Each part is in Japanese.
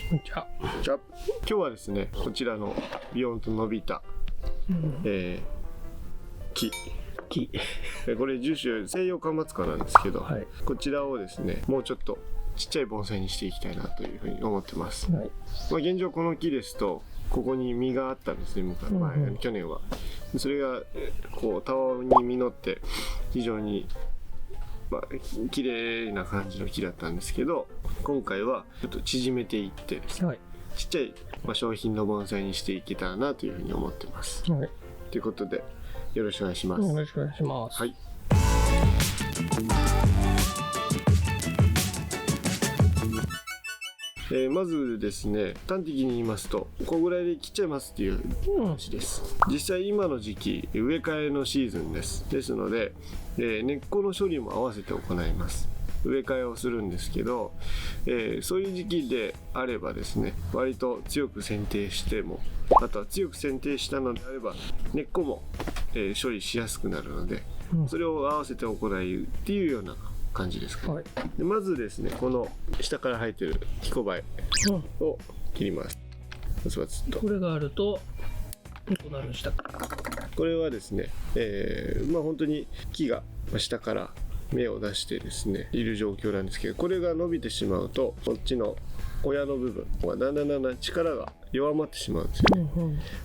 じゃあ今日はですね、こちらのビヨンと伸びた、木これ樹種西洋カマツカなんですけど、はい、こちらをですねもうちょっとちっちゃい盆栽にしていきたいなというふうに思ってます、はい。現状この木ですとここに実があったんですね、去年は。それがこうたわに実って非常に綺麗な感じの木だったんですけど、今回はちょっと縮めていってですね、はい、ちっちゃい、商品の盆栽にしていけたらなというふうに思ってます、はい。ということでよろしくお願いします。よろしくお願いします。はい。まずですね、端的に言いますとこれぐらいで切っちゃいますっていう話です、実際今の時期植え替えのシーズンですので、根っこの処理も合わせて行います。植え替えをするんですけど、そういう時期であればですね、割と強く剪定しても、あとは強く剪定したのであれば根っこも、処理しやすくなるので、それを合わせて行うっていうような感じですか、はい。でまずですね、この下から生えてるヒコバエを切ります、これがあるとどうなるんしたこれはですね、本当に木が下から芽を出してですねいる状況なんですけど、これが伸びてしまうとこっちの親の部分はだんだん力が弱まってしまうんですよね、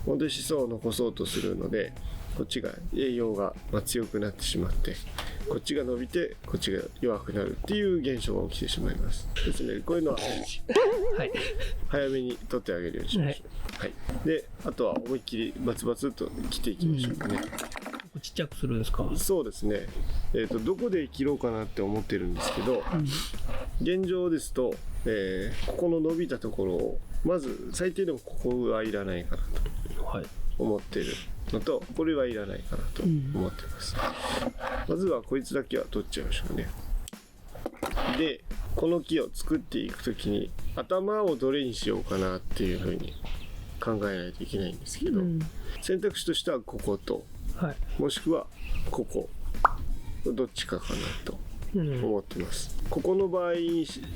本当に子孫を残そうとするので、こっちが栄養が強くなってしまって、こっちが伸びてこっちが弱くなるっていう現象が起きてしまいますですね。こういうのは、はい、早めに取ってあげるようにしましょう、はい。であとは思いっきりバツバツと切っていきましょうね、ちっちゃくするんですか？そうですね、どこで切ろうかなって思ってるんですけど、現状ですと、ここの伸びたところをまず最低でもここはいらないかなと思ってるのと、これはいらないかなと思ってます、まずはこいつだけは取っちゃいましょうね。でこの木を作っていくときに頭をどれにしようかなっていうふうに考えないといけないんですけど、選択肢としてはここと、もしくはここ、どっちかかなと思ってます、ここの場合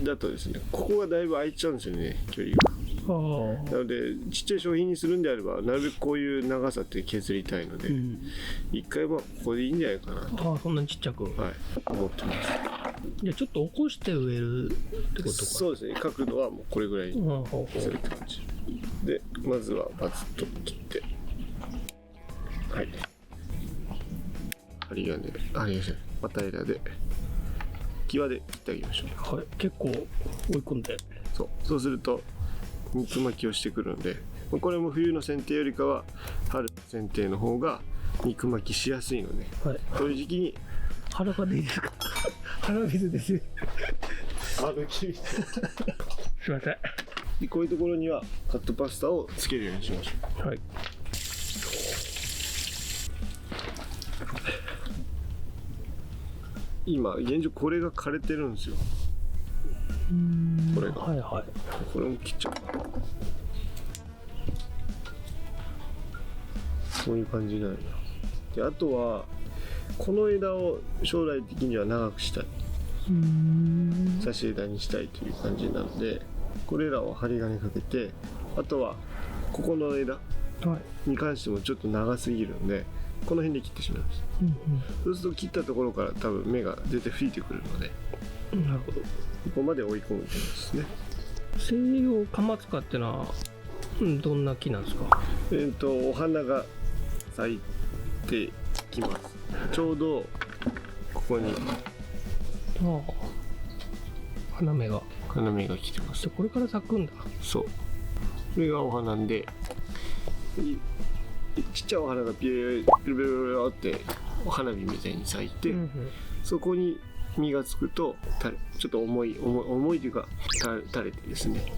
だとですね、ここがだいぶ空いちゃうんですよね、距離が。なのでちっちゃい商品にするんであればなるべくこういう長さって削りたいので、一回ここでいいんじゃないかなと。そんなにちっちゃく、思ってます。じゃあちょっと起こして植えるってことか。そうですね、角度はもうこれぐらいにするって感じで、まずはバツッと切って、はい、また枝で際で切ってあげましょう。はい、結構追い込んで、そうすると肉巻きをしてくるので、これも冬の剪定よりかは春の剪定の方が肉巻きしやすいので、こういう時期に裸でいいですか？鼻水ですよ。すいません。でこういうところにはカットパスタをつけるようにしましょう。はい。今現状これが枯れてるんですよ。これが、これも切っちゃう。こういう感じになるな。であとはこの枝を将来的には長くしたい、差し枝にしたいという感じなので、これらを針金かけて、あとはここの枝に関してもちょっと長すぎるのでこの辺で切ってしまいます、そうすると切ったところから多分芽が出て吹いてくるので、なるほど、ここまで追い込むというですね。西洋カマツカってのは、どんな木なんですか？お花が咲いてきます。ちょうどここに花芽が来てます。これから咲くんだ。そう、これがお花で、ちっちゃいお花がピューってお花火みたいに咲いて、そこに実がつくとちょっと重いというか垂れてですね、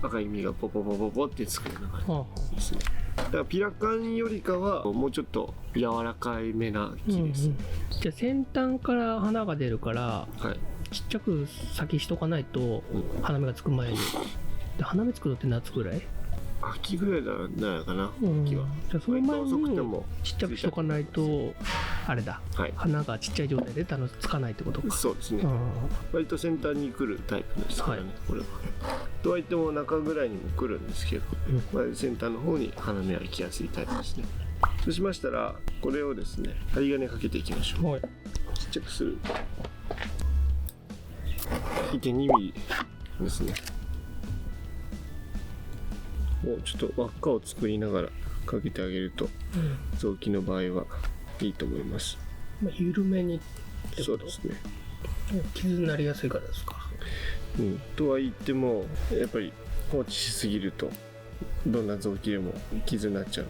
赤い実がポポポポポってつくような感じですね。だからピラカンよりかはもうちょっと柔らかいめな木です、じゃあ先端から花が出るから、ちっちゃく先しとかないと、花芽がつく前に。で花芽つくのって夏ぐらい？秋ぐらいだかな、秋は。じゃあその前にちっちゃくしとかないとあれだ、はい、花がちっちゃい状態でつかないってことか。そうですね、割と先端に来るタイプですからね、これは。とはいっても中ぐらいにも来るんですけど、先端の方に花芽は行きやすいタイプですね。そうしましたらこれをですね針金かけていきましょう。はい、ちっちゃくする 1.2 ミリですね。もうちょっと輪っかを作りながらかけてあげると、臓器の場合はいいと思います。緩めにってこと？そうですね。傷になりやすいからですか。とは言ってもやっぱり放置しすぎるとどんな臓器でも傷になっちゃう。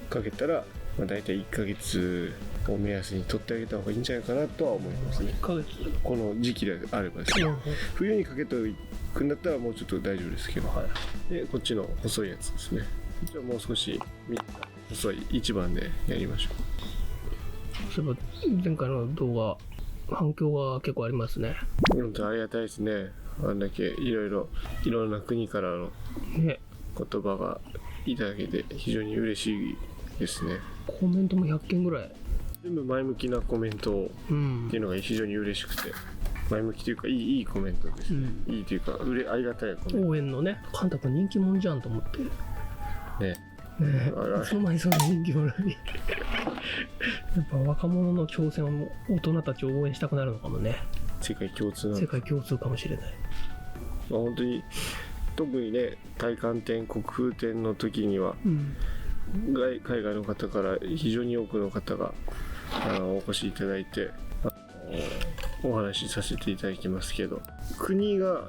かけたら、だいたい1ヶ月を目安に取ってあげた方がいいんじゃないかなとは思いますね。1ヶ月この時期であればですね、冬にかけておくんだったらもうちょっと大丈夫ですけど、でこっちの細いやつですね。じゃあもう少し細い1番でやりましょう。そういえば前回の動画反響が結構ありますね。本当ありがたいですね。あんだけいろんな国からの言葉がいただけて非常に嬉しいですね。コメントも100件ぐらい全部前向きなコメントっていうのが非常に嬉しくて、前向きというかいいコメントですね、いいというかありがたいコメント。応援のね、カンタ君人気者じゃんと思ってね。いつの間にそんな人気者にやっぱ若者の挑戦は大人たちを応援したくなるのかもね。世界共通かもしれない。本当に特にね、大寒天国風展の時には、海外の方から非常に多くの方がお越しいただいてお話しさせていただきますけど、国が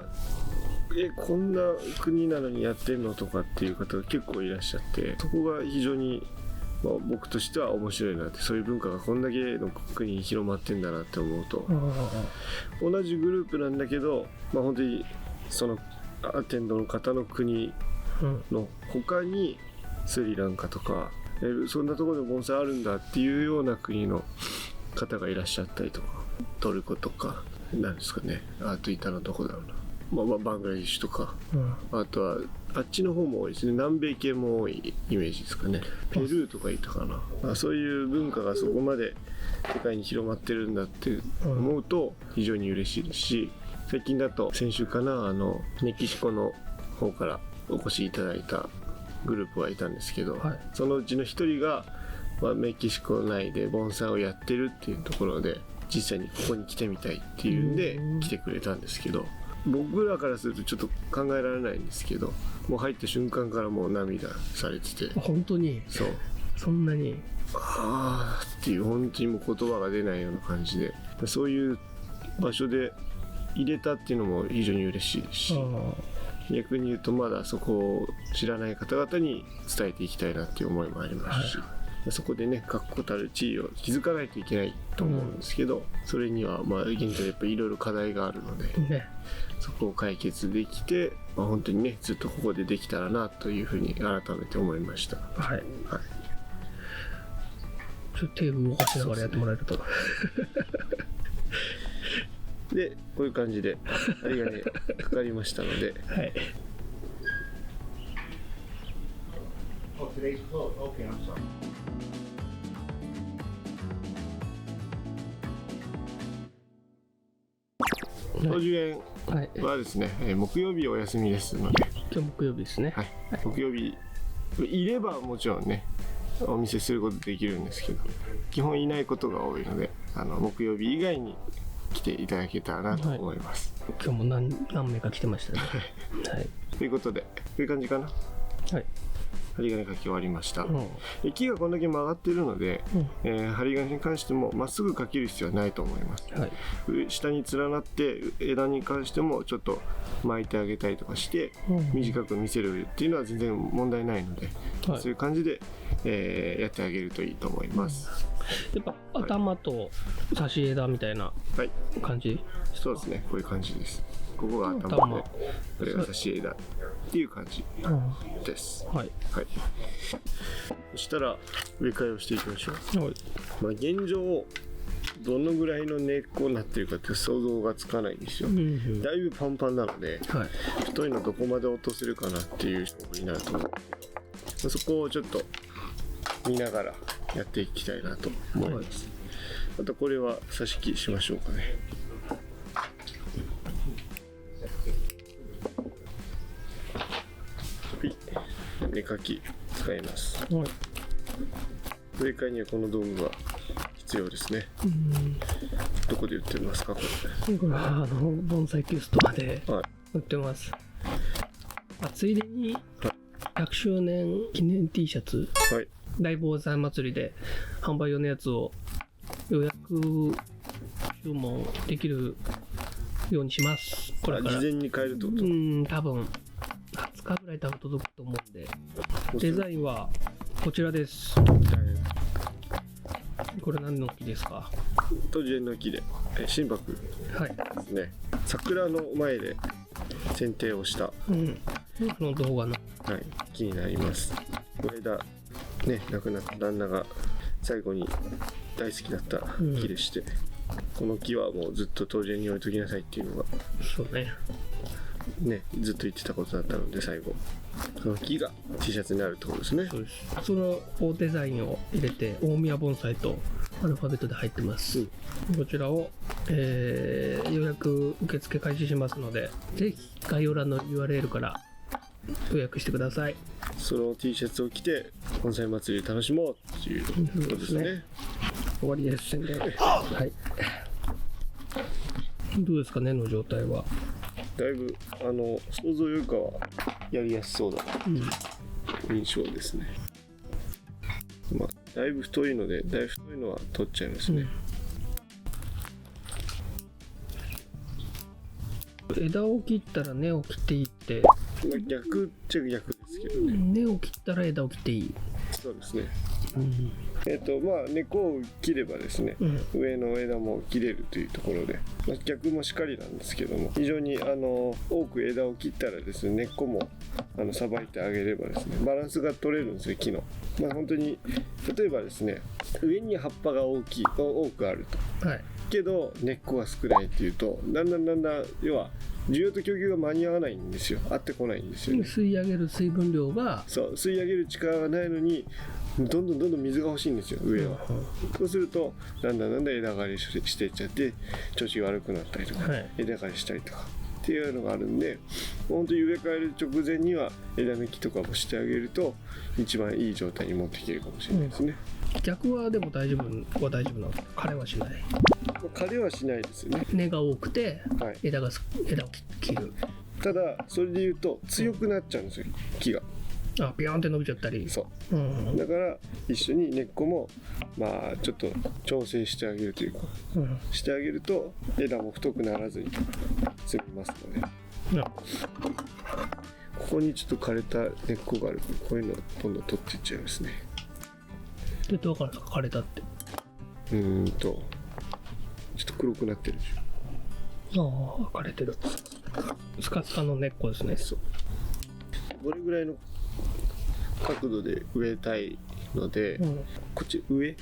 こんな国なのにやってんのとかっていう方が結構いらっしゃって、そこが非常に、僕としては面白いなって、そういう文化がこんだけの国に広まってんだなって思うと、同じグループなんだけど、本当にそのアテンドの方の国の他にスリランカとかそんなところで盆栽あるんだっていうような国の方がいらっしゃったりとか、トルコとかなんですかね、あといたのどこだろうな、バングラデシュとか、あとはあっちの方も多いですね。南米系も多いイメージですかね。ペルーとかいたかな。そういう文化がそこまで世界に広まってるんだって思うと非常に嬉しいですし、最近だと先週かな、メキシコの方からお越しいただいたグループはいたんですけど、そのうちの一人が、メキシコ内で盆栽をやってるっていうところで実際にここに来てみたいっていうんで来てくれたんですけど、僕らからするとちょっと考えられないんですけど、もう入った瞬間からもう涙されてて、本当にそんなにっていう、本当にもう言葉が出ないような感じで、そういう場所で入れたっていうのも非常に嬉しいですし、逆に言うとまだそこを知らない方々に伝えていきたいなっていう思いもありますし、そこでね確固たる地位を築かないといけないと思うんですけど、それには現在やっぱりいろいろ課題があるので、そこを解決できて、本当にねずっとここでできたらなというふうに改めて思いました。ちょっと手を動かしながらやってもらえるとでこういう感じで針金かかりましたので、当樹園はですね、木曜日お休みですので、今日木曜日ですね。木曜日いればもちろんねお見せすることできるんですけど、基本いないことが多いので、木曜日以外に来ていただけたらなと思います。今日も何名か来てましたね。ということでこういう感じかな。針金かき終わりました。木がこんだけ曲がってるので、針金に関してもまっすぐかける必要はないと思います。下に連なって枝に関してもちょっと巻いてあげたりとかして短く見せるっていうのは全然問題ないので、そういう感じで、やってあげるといいと思います。やっぱ頭と差し枝みたいな感じ？そうですね、こういう感じです。ここが頭でこれが差し枝っていう感じです。そしたら植え替えをしていきましょう。現状どのぐらいの根っこになってるかって想像がつかないんですよ。だいぶパンパンなので、太いのどこまで落とせるかなっていう勝負になると思う。そこをちょっと見ながらやっていきたいなと思います。あとこれは挿し木しましょうかね。はい、根かき使います。はい。植え替えにはこの道具が必要ですね。どこで売ってますかこれ？これは盆栽キューストアではい。売ってます。ついでに100周年記念 T シャツ、はい。大盆栽祭りで販売用のやつを予約注文できるようにします。これから。事前に買えるってこと？多分20日ぐらい多分届くと思うんで。デザインはこちらです。これ何の木ですか？トジエンの木で心拍ですね。桜の前で剪定をした、の動画の、木になります。この間ね、亡くなった旦那が最後に大好きだった木でして、この木はもうずっとトジエンに置いときなさいっていうのがそうね、ずっと言ってたことだったので、最後その木が T シャツになるってことですね。そうです。そのデザインを入れて大宮盆栽とアルファベットで入ってます。こちらを、予約受付開始しますので、ぜひ概要欄の URL から予約してください。その T シャツを着て盆栽祭り楽しもうっていうことですね。終わりです。宣伝。はい。どうですかねの状態は。だいぶ想像よりかはやりやすそうだな、印象ですね。だいぶ太いので、だいぶ太いのは取っちゃいますね。枝を切ったら根を切っていいって、逆っちゃ逆ですけどね。根を切ったら枝を切っていい。そうですね。根っこを切ればですね、上の枝も切れるというところで、逆もしかりなんですけども、非常に多く枝を切ったらですね、根っこもさばいてあげればですね、バランスが取れるんですよ、木の。本当に例えばですね、上に葉っぱが多くあると、けど根っこが少ないっていうと、だんだん要は需要と供給が間に合わないんですよ。合ってこないんですよね。吸い上げる水分量が、そう吸い上げる力がないのに、どんどん水が欲しいんですよ、上は。そうするとだんだん枝刈りしていっちゃって調子が悪くなったりとか、枝刈りしたりとかっていうのがあるんで、本当に植え替える直前には枝抜きとかもしてあげると一番いい状態に持っていけるかもしれないですね。逆はでも大丈夫なの？枯れはしない。枯れはしないですよね。根が多くて、枝を切る。ただそれで言うと強くなっちゃうんですよ、木が。ビヨーンって伸びちゃったり。そう、だから一緒に根っこもちょっと調整してあげるというか、してあげると枝も太くならずに済みますので、ここにちょっと枯れた根っこがあるので、こういうのをどんどん取っていっちゃいますね。どうやって分かるんですか、枯れたって。ちょっと黒くなってるでしょ。枯れてる。スカスカの根っこですね。そう。どれぐらいの角度で植えたいので、こっち上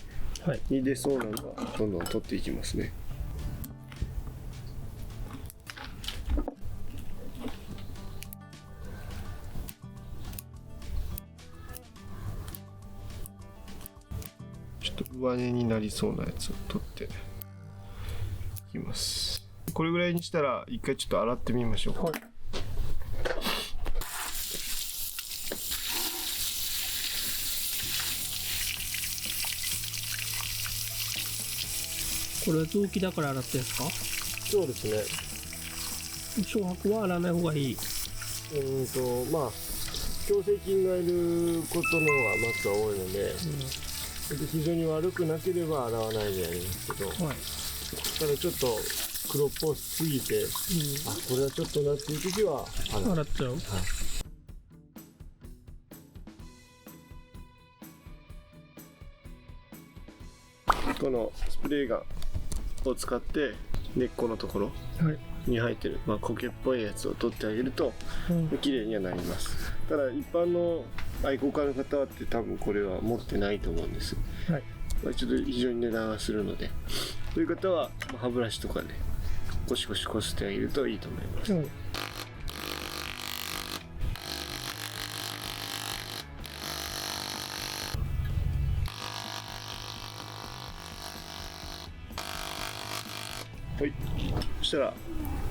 に出そうなのはどんどん取っていきますね。ちょっと上根になりそうなやつを取っていきます。これぐらいにしたら一回ちょっと洗ってみましょうか。これは臓器だから洗ってんですか？そうですね。小白は洗わない方がいい。強制菌がいることの方がまずは多いので、非常に悪くなければ洗わないでやりますけど、ただちょっと黒っぽすぎて、これはちょっとなっていう時は洗っちゃう。このスプレーガンを使って根っこのところに生えてる、苔っぽいやつを取ってあげると綺麗にはなります。ただ一般の愛好家の方はって多分これは持ってないと思うんです。ちょっと非常に値段がするので、そういう方は歯ブラシとかでゴシゴシこすってあげるといいと思います。はい、そしたら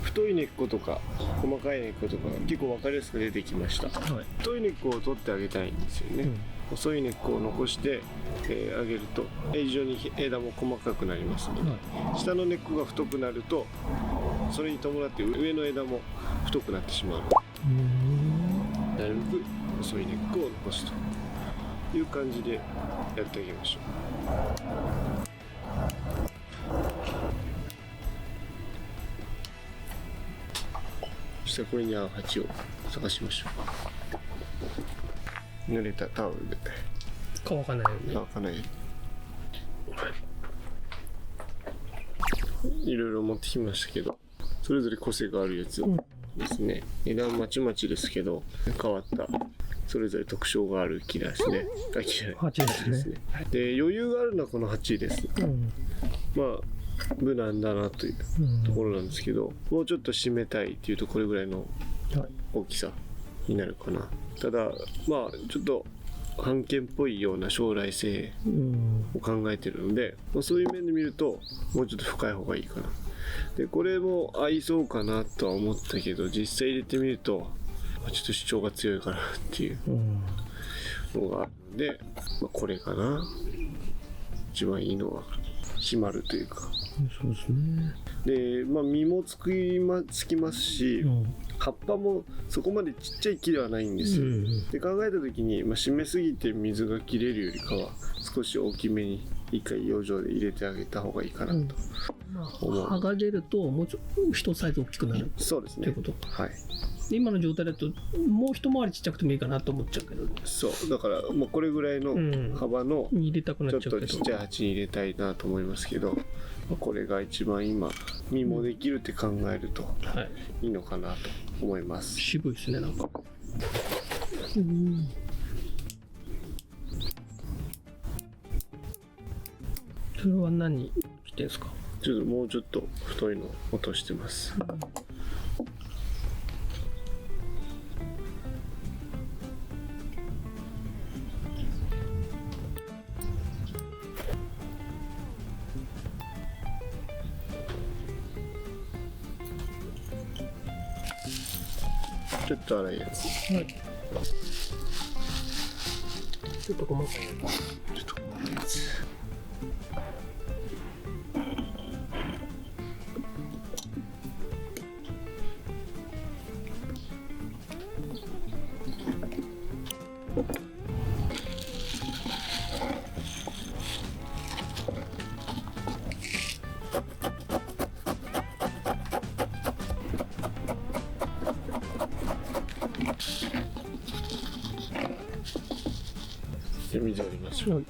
太い根っことか細かい根っことかが結構分かりやすく出てきました。はい。太い根っこを取ってあげたいんですよね。細い根っこを残して、あげると非常に枝も細かくなりますので、下の根っこが太くなるとそれに伴って上の枝も太くなってしまうので、なるべく細い根っこを残すという感じでやってあげましょう。そしたらこれに合う鉢を探しましょう。濡れたタオルで乾かないように。乾かないように。いろいろ持ってきましたけど、それぞれ個性があるやつですね。値段まちまちですけど、変わったそれぞれ特徴がある木ですね。鉢ですね。で、余裕があるのはこの鉢です。まあ無難だなというところなんですけど、もうちょっと締めたいっていうとこれぐらいの大きさになるかな。ただまあちょっと版権っぽいような将来性を考えてるので、そういう面で見るともうちょっと深い方がいいかな。でこれも合いそうかなとは思ったけど、実際入れてみるとちょっと主張が強いかなっていうのがあるので、これかな。一番いいのは締まるというか。そうですね。で、実もつきますし、葉っぱもそこまでちっちゃい木ではないんですよ。で考えた時に、締めすぎて水が切れるよりかは少し大きめに一回養生で入れてあげた方がいいかなと思う。葉が出るともうちょっと一サイズ大きくなる。そうですね。ということ。はい。今の状態だともう一回りちっちゃくてもいいかなと思っちゃうけど。そうだからもうこれぐらいの幅の入れたくなっちゃうけど、ちょっとちっちゃい鉢に入れたいなと思いますけど、これが一番今実もできるって考えるといいのかなと思います。渋いですね、なんか。それは何してんすか？ちょっともうちょっと太いの落としてます。ちょっと粗いやつ。はい。ちょっと細かいやつ。ちょっと細かいやつ。で水やりましょう。はい。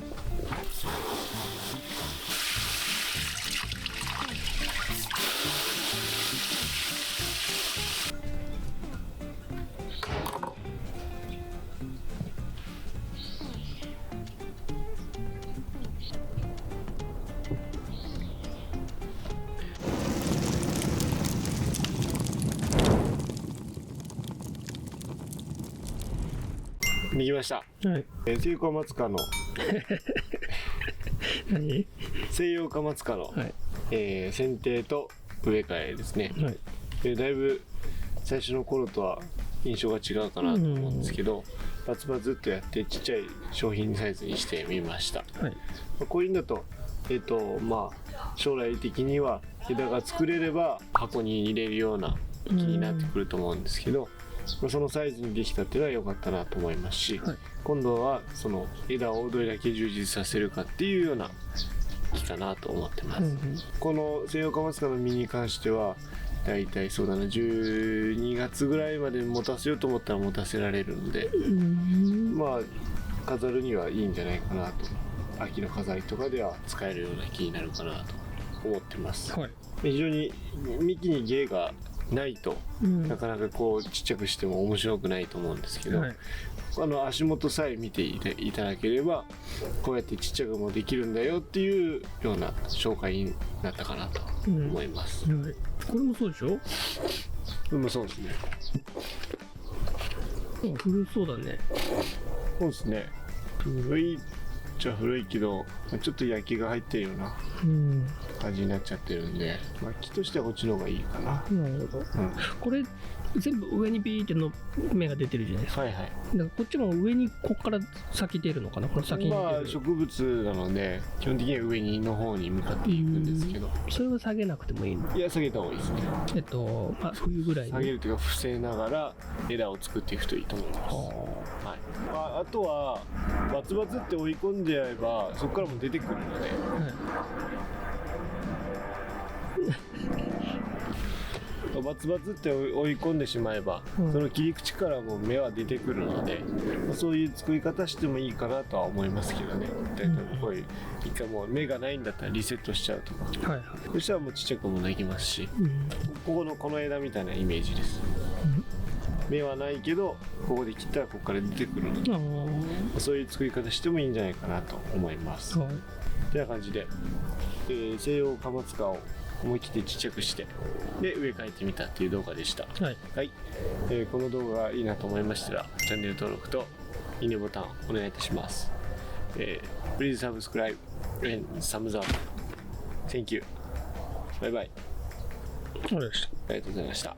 できました。はい。西洋カマツカの何？西洋カマツカの、はい。剪定と植え替えですね。はい。でだいぶ最初の頃とは印象が違うかなと思うんですけど、バツバツっとやってちっちゃい商品サイズにしてみました。はい。こういうのだと将来的には枝が作れれば箱に入れるような木になってくると思うんですけど、そのサイズにできたっていうのは良かったなと思いますし、はい、今度はその枝をどれだけ充実させるかっていうような木かなと思ってます。この西洋カマツカの実に関してはだいたいそうだな12月ぐらいまで持たせようと思ったら持たせられるので、飾るにはいいんじゃないかなと。秋の飾りとかでは使えるような木になるかなと思ってます。はい、非常に幹に芸がないと、なかなかこうちっちゃくしても面白くないと思うんですけど、はい、足元さえ見ていただければこうやってちっちゃくもできるんだよっていうような紹介になったかなと思います。はい、これもそうでしょ？これもそうですね。古そうだね。そうですね。古いっちゃ古いけどちょっと焼きが入ってるような感じになっちゃってるんで、まあ、木としてはこっちの方がいいかな。なるほど。これ全部上にビーっての芽が出てるじゃないですか。はいはい。だからこっちも上にこっから先出るのかな、この先に出る。まあ植物なので基本的には上にの方に向かっていくんですけど、それは下げなくてもいいの？いや下げた方がいいですね。まあ冬ぐらいに下げるというか伏せながら枝を作っていくといいと思います。はい。あとはバツバツって追い込んでやればそこからも出てくるので、バツバツって追い込んでしまえば、その切り口からも芽は出てくるので、そういう作り方してもいいかなとは思いますけどね。だいたいこういう一回もう芽がないんだったらリセットしちゃうとか、はいはい、そしたらもうちっちゃくもできますし、この枝みたいなイメージです。芽はないけどここで切ったらここから出てくるので、そういう作り方してもいいんじゃないかなと思います。てな感じで、西洋カマツカを思い切ってちっちゃくしてで植え替えてみたっていう動画でした。はい、はい。この動画がいいなと思いましたらチャンネル登録といいねボタンお願いいたします。Please subscribe and thumbs up. Thank you. バイバイ。ありがとうございました。